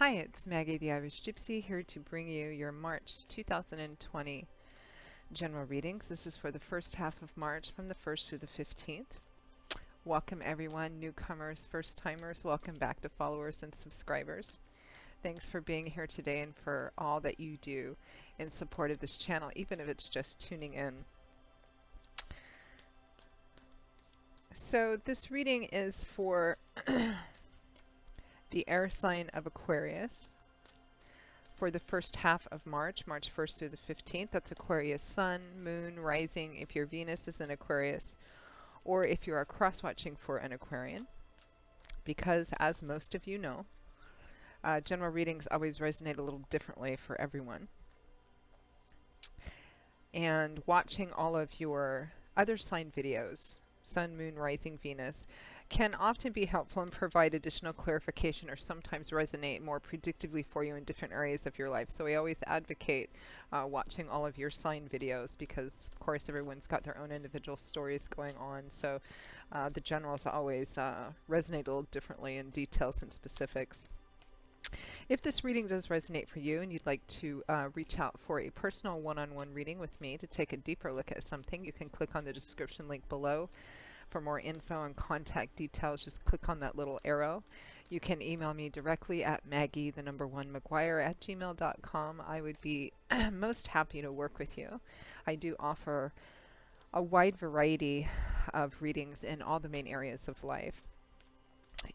Hi, it's Maggie the Irish Gypsy here to bring you your March 2020 general readings. This is for the first half of March from the 1st through the 15th. Welcome everyone, newcomers, first timers, welcome back to followers and subscribers. Thanks for being here today and for all that you do in support of this channel, even if it's just tuning in. So this reading is for the air sign of Aquarius for the first half of March, March 1st through the 15th. That's Aquarius sun, moon, rising, if your Venus is in Aquarius, or if you are cross-watching for an Aquarian. Because, as most of you know, general readings always resonate a little differently for everyone. And watching all of your other sign videos, Sun, Moon, Rising, Venus, can often be helpful and provide additional clarification or sometimes resonate more predictively for you in different areas of your life. So I always advocate watching all of your sign videos because, of course, everyone's got their own individual stories going on. So the generals always resonate a little differently in details and specifics. If this reading does resonate for you and you'd like to reach out for a personal one-on-one reading with me to take a deeper look at something, you can click on the description link below. For more info and contact details, just click on that little arrow. You can email me directly at maggie1mcguire@gmail.com. I would be most happy to work with you. I do offer a wide variety of readings in all the main areas of life.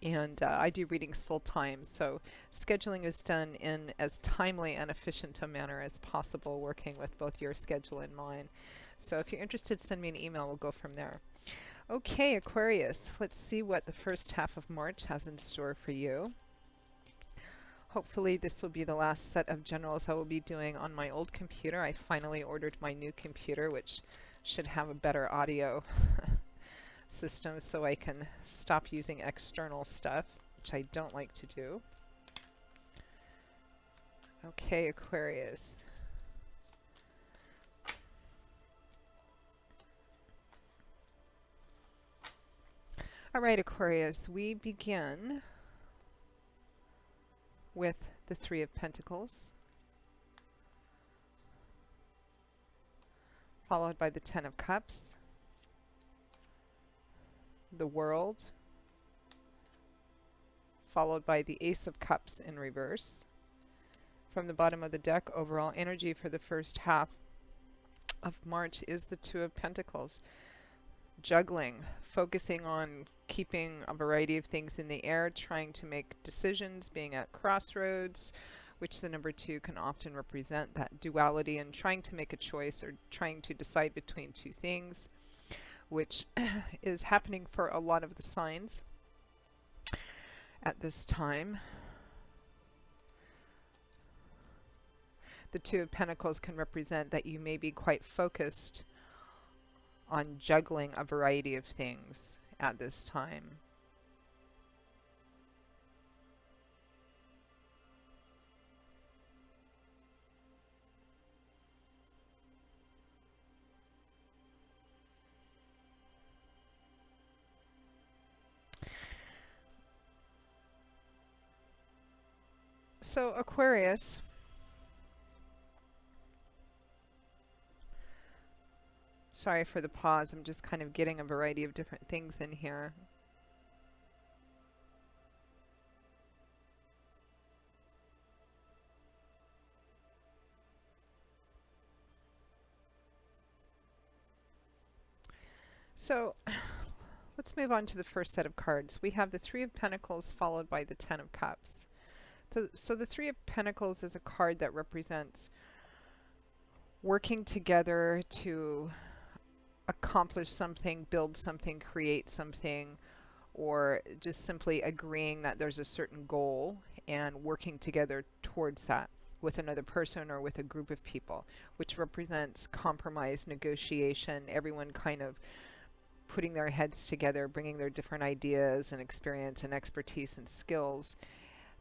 And I do readings full time, so scheduling is done in as timely and efficient a manner as possible, working with both your schedule and mine. So if you're interested, send me an email. We'll go from there. Okay, Aquarius, let's see what the first half of March has in store for you. Hopefully this will be the last set of generals I will be doing on my old computer. I finally ordered my new computer, which should have a better audio system so I can stop using external stuff, which I don't like to do. Okay, Aquarius. All right, Aquarius, we begin with the Three of Pentacles, followed by the Ten of Cups, the World, followed by the Ace of Cups in reverse. From the bottom of the deck, overall energy for the first half of March is the Two of Pentacles. Juggling, focusing on keeping a variety of things in the air, trying to make decisions, being at crossroads, which the number 2 can often represent, that duality, and trying to make a choice or trying to decide between two things, which is happening for a lot of the signs at this time. The Two of Pentacles can represent that you may be quite focused on juggling a variety of things at this time. So Aquarius, sorry for the pause, I'm just kind of getting a variety of different things in here. So let's move on to the first set of cards. We have the Three of Pentacles followed by the Ten of Cups. So the Three of Pentacles is a card that represents working together to accomplish something, build something, create something, or just simply agreeing that there's a certain goal and working together towards that with another person or with a group of people, which represents compromise, negotiation, everyone kind of putting their heads together, bringing their different ideas and experience and expertise and skills,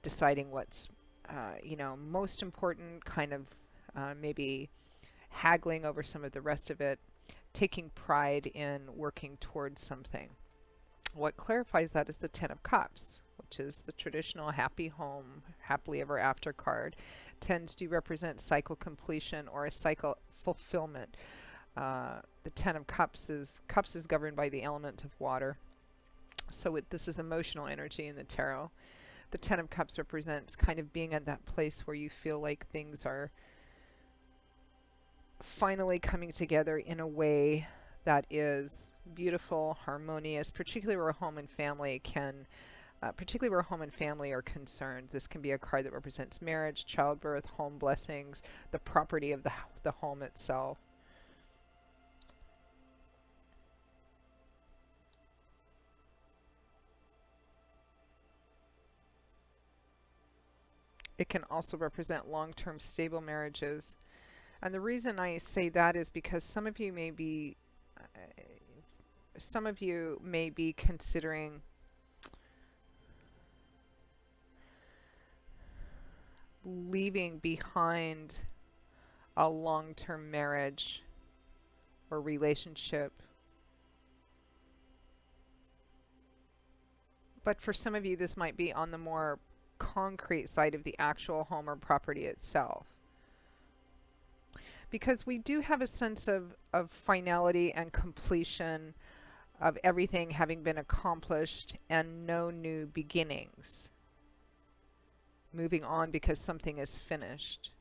deciding what's most important, kind of maybe haggling over some of the rest of it, taking pride in working towards something. What clarifies that is the Ten of Cups, which is the traditional happy home, happily ever after card, tends to represent cycle completion or a cycle fulfillment. The Ten of Cups is governed by the element of water. So this is emotional energy in the tarot. The Ten of Cups represents kind of being at that place where you feel like things are finally coming together in a way that is beautiful, harmonious, particularly where home and family are concerned. This can be a card that represents marriage, childbirth, home blessings, the property of the home itself. It can also represent long-term stable marriages. And the reason I say that is because some of you may be considering leaving behind a long-term marriage or relationship. But for some of you, this might be on the more concrete side of the actual home or property itself. Because we do have a sense of finality and completion of everything having been accomplished and no new beginnings. Moving on because something is finished.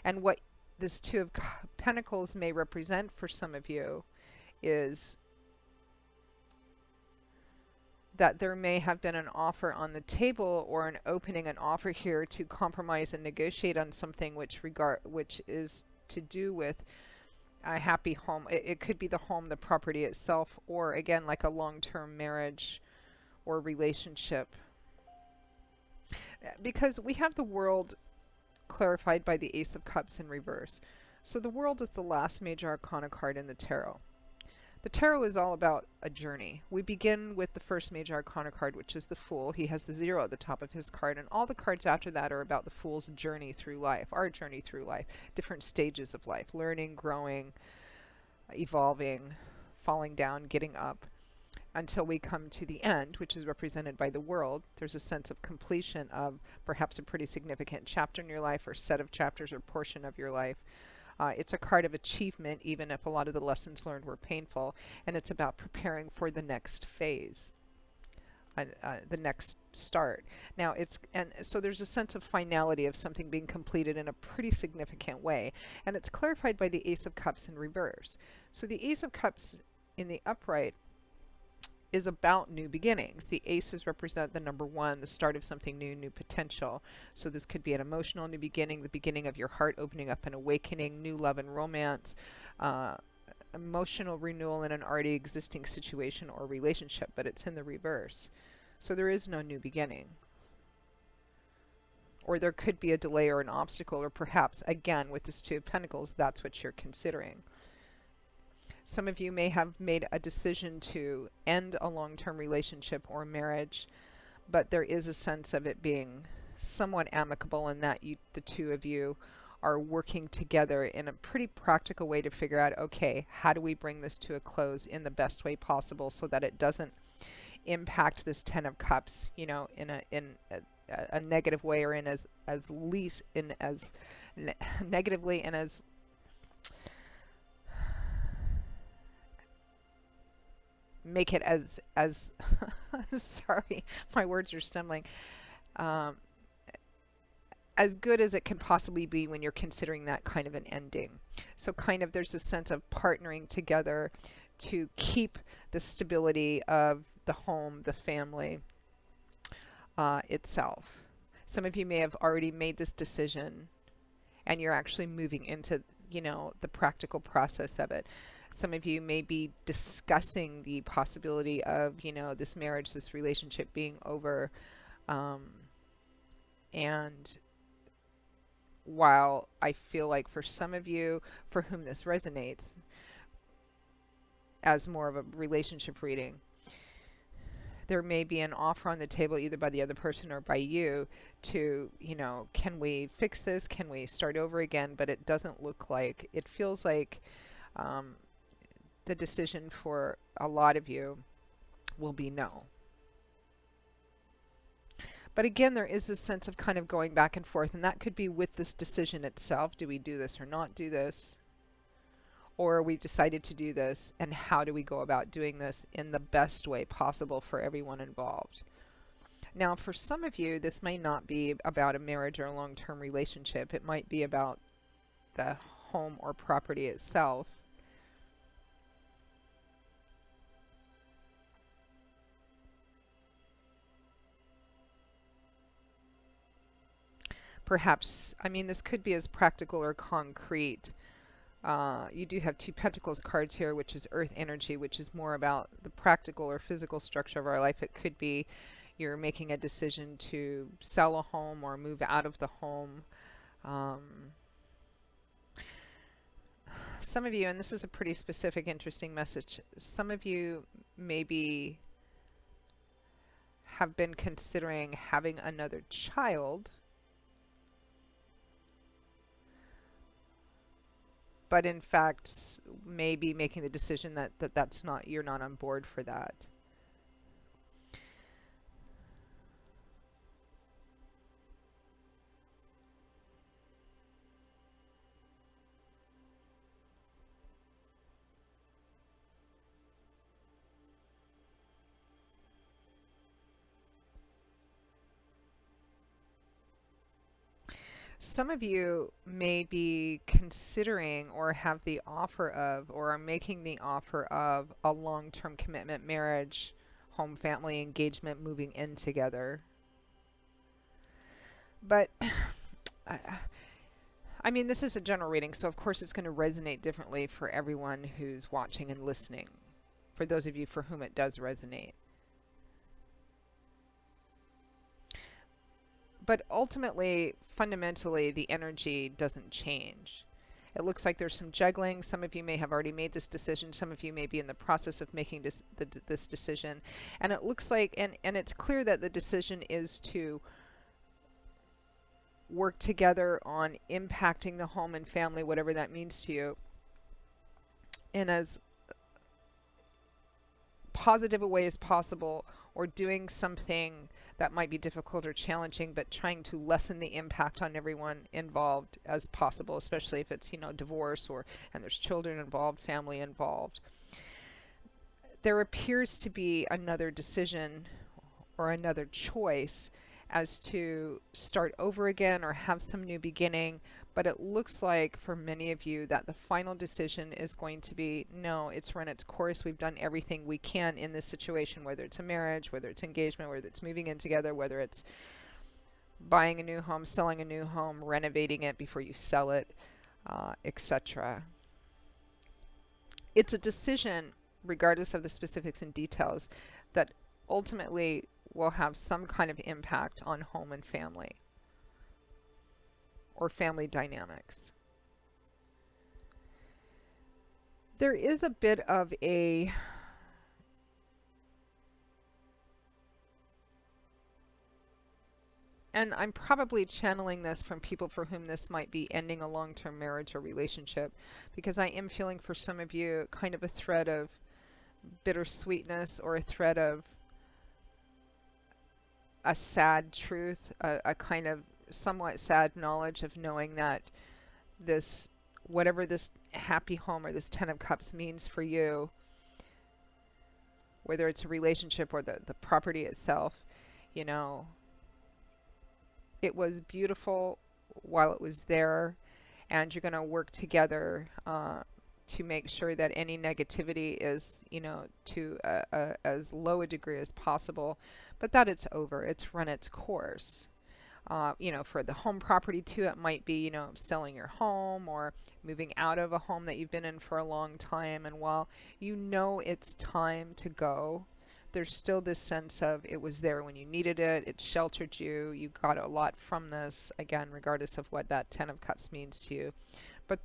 And what this Two of Pentacles may represent for some of you is that there may have been an offer on the table or an opening, an offer here to compromise and negotiate on something which is to do with a happy home. It could be the home, the property itself, or again, like a long-term marriage or relationship. Because we have the World clarified by the Ace of Cups in reverse. So the World is the last major arcana card in the tarot. The tarot is all about a journey. We begin with the first major arcana card, which is the Fool. He has the 0 at the top of his card, and all the cards after that are about the Fool's journey through life, our journey through life, different stages of life, learning, growing, evolving, falling down, getting up, until we come to the end, which is represented by the World. There's a sense of completion of perhaps a pretty significant chapter in your life, or set of chapters, or portion of your life. It's a card of achievement, even if a lot of the lessons learned were painful, and it's about preparing for the next phase, the next start. Now, so there's a sense of finality of something being completed in a pretty significant way, and it's clarified by the Ace of Cups in reverse. So the Ace of Cups in the upright is about new beginnings. The aces represent the number 1, the start of something new, new potential. So this could be an emotional new beginning, the beginning of your heart opening up and awakening, new love and romance, emotional renewal in an already existing situation or relationship, but it's in the reverse. So there is no new beginning. Or there could be a delay or an obstacle, or perhaps, again, with this Two of Pentacles, that's what you're considering. Some of you may have made a decision to end a long-term relationship or marriage, but there is a sense of it being somewhat amicable, in that the two of you are working together in a pretty practical way to figure out, okay, how do we bring this to a close in the best way possible so that it doesn't impact this Ten of Cups, in a negative way, or in as negatively and as make it as sorry, my words are stumbling, as good as it can possibly be when you're considering that kind of an ending. So kind of there's a sense of partnering together to keep the stability of the home, the family itself. Some of you may have already made this decision and you're actually moving into, the practical process of it. Some of you may be discussing the possibility of, this marriage, this relationship being over. And while I feel like for some of you for whom this resonates as more of a relationship reading, there may be an offer on the table either by the other person or by you to, can we fix this? Can we start over again? But it doesn't look like, it feels like the decision for a lot of you will be no. But again, there is this sense of kind of going back and forth, and that could be with this decision itself. Do we do this or not do this? Or we decided to do this, and how do we go about doing this in the best way possible for everyone involved? Now, for some of you, this may not be about a marriage or a long-term relationship. It might be about the home or property itself. Perhaps, I mean, this could be as practical or concrete. You do have 2 Pentacles cards here, which is earth energy, which is more about the practical or physical structure of our life. It could be you're making a decision to sell a home or move out of the home. Some of you, and this is a pretty specific, interesting message, some of you maybe have been considering having another child, but in fact maybe making the decision that that's not, you're not on board for that. Some of you may be considering or have the offer of or are making the offer of a long-term commitment, marriage, home, family, engagement, moving in together. But I mean, this is a general reading, so of course it's going to resonate differently for everyone who's watching and listening, for those of you for whom it does resonate. But ultimately, fundamentally, the energy doesn't change. It looks like there's some juggling. Some of you may have already made this decision. Some of you may be in the process of making this decision. And it looks like, and it's clear that the decision is to work together on impacting the home and family, whatever that means to you, in as positive a way as possible, or doing something that might be difficult or challenging, but trying to lessen the impact on everyone involved as possible, especially if it's, you know, divorce and there's children involved, family involved. There appears to be another decision or another choice as to start over again or have some new beginning, but it looks like for many of you that the final decision is going to be, no, it's run its course. We've done everything we can in this situation, whether it's a marriage, whether it's engagement, whether it's moving in together, whether it's buying a new home, selling a new home, renovating it before you sell it, etc. It's a decision, regardless of the specifics and details, that ultimately will have some kind of impact on home and family or family dynamics. There is a bit of a and I'm probably channeling this from people for whom this might be ending a long-term marriage or relationship, because I am feeling for some of you kind of a thread of bittersweetness or a thread of a sad truth, a kind of somewhat sad knowledge of knowing that this, whatever this happy home or this 10 of Cups means for you, whether it's a relationship or the property itself, you know, it was beautiful while it was there, and you're going to work together to make sure that any negativity is, you know, to as low a degree as possible, but that it's over, it's run its course. You know, for the home property too, it might be, you know, selling your home or moving out of a home that you've been in for a long time. And while you know it's time to go, there's still this sense of it was there when you needed it, it sheltered you, you got a lot from this, again, regardless of what that 10 of Cups means to you. But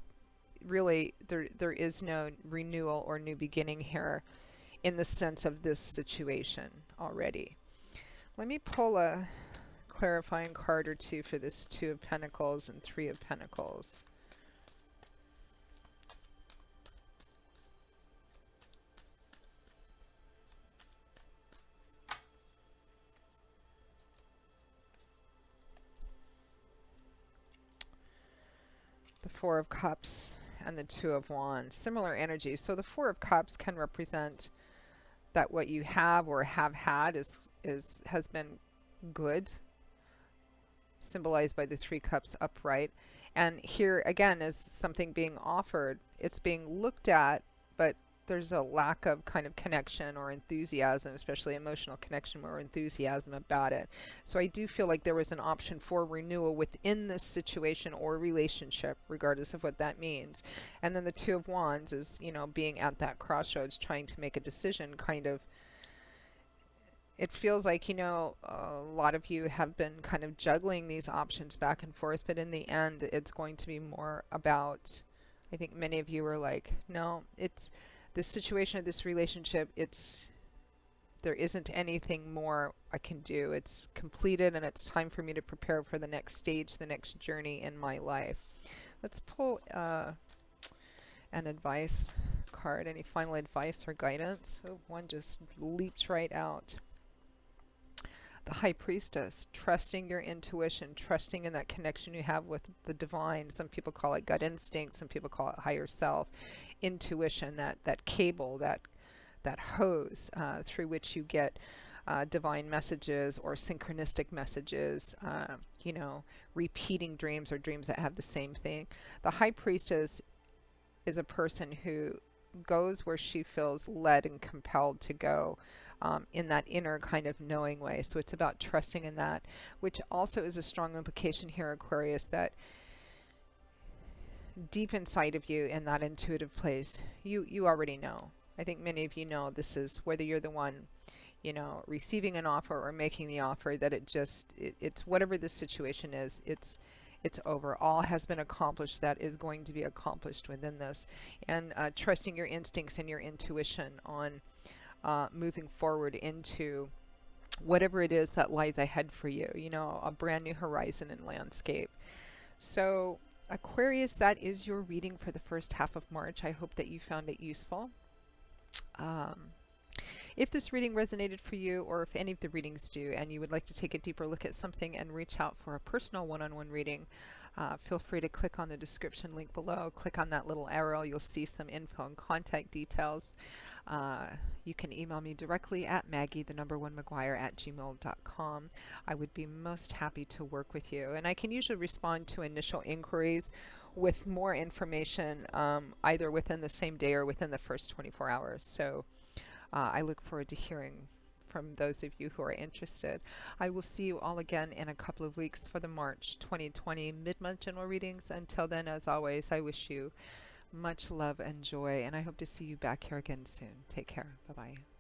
really, there is no renewal or new beginning here in the sense of this situation already. Let me pull a clarifying card or two for this 2 of Pentacles and 3 of Pentacles. the Four of Cups and the Two of Wands. Similar energy. So the Four of Cups can represent that what you have or have had has been good, symbolized by the Three Cups upright. And here again is something being offered. It's being looked at, but there's a lack of kind of connection or enthusiasm, especially emotional connection or enthusiasm about it. So I do feel like there was an option for renewal within this situation or relationship, regardless of what that means. And then the Two of Wands is, you know, being at that crossroads, trying to make a decision, kind of. It feels like, you know, a lot of you have been kind of juggling these options back and forth, but in the end, it's going to be more about, I think many of you are like, no, it's this situation, this relationship, there isn't anything more I can do. It's completed and it's time for me to prepare for the next stage, the next journey in my life. Let's pull an advice card. Any final advice or guidance? Oh, one just leaps right out. The High Priestess, trusting your intuition, trusting in that connection you have with the divine. Some people call it gut instinct, some people call it higher self. Intuition, that cable, that hose through which you get divine messages or synchronistic messages, you know, repeating dreams or dreams that have the same thing. The High Priestess is a person who goes where she feels led and compelled to go. In that inner kind of knowing way. So it's about trusting in that, which also is a strong implication here, Aquarius, that deep inside of you in that intuitive place, you already know. I think many of you know this is, whether you're the one, you know, receiving an offer or making the offer, that it's whatever the situation is, it's over. All has been accomplished that is going to be accomplished within this. And trusting your instincts and your intuition on moving forward into whatever it is that lies ahead for you, you know, a brand new horizon and landscape. So Aquarius, that is your reading for the first half of March. I hope that you found it useful. If this reading resonated for you, or if any of the readings do, and you would like to take a deeper look at something and reach out for a personal one-on-one reading, feel free to click on the description link below. Click on that little arrow. You'll see some info and contact details. You can email me directly at maggie1mcguire@gmail.com. I would be most happy to work with you. And I can usually respond to initial inquiries with more information either within the same day or within the first 24 hours. So I look forward to hearing from those of you who are interested. I will see you all again in a couple of weeks for the March 2020 mid-month general readings. Until then, as always, I wish you much love and joy, and I hope to see you back here again soon. Take care. Bye-bye.